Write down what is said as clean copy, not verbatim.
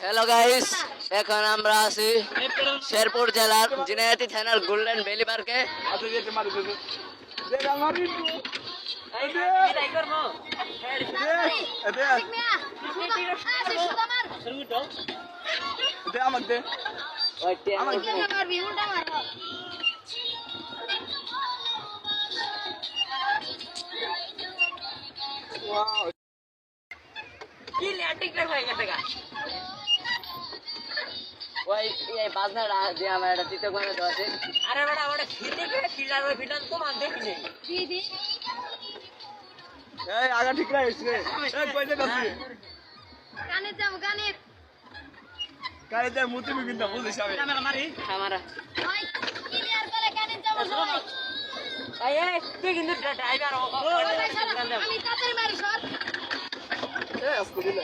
Hello guys, এখন আমরা আছি শেরপুর জেলার ঝিনাইদহ থানার গোল্ডেন ভ্যালি পার্কে। ওই এই বাজনাটা যে আমার একটা চিত্র করে দেওয়া আছে। আরে বেটা ওটা ফিতে করে ফিলার ওই ফিলার তো মান দেখি নেই দিদি এই আগা ঠিক রাখিস রে এই কই যাচ্ছিস কানে যাও কানে কারে যা মুতি মি কিন্তু বুঝিস আমি ক্যামেরা মারি আমারা ভাই ক্লিয়ার করে কানে যাও সবাই এই তুই কিন্তু ড্রাইভার আমি তাড়াতাড়ি মারি সর এই আস্তে দিলে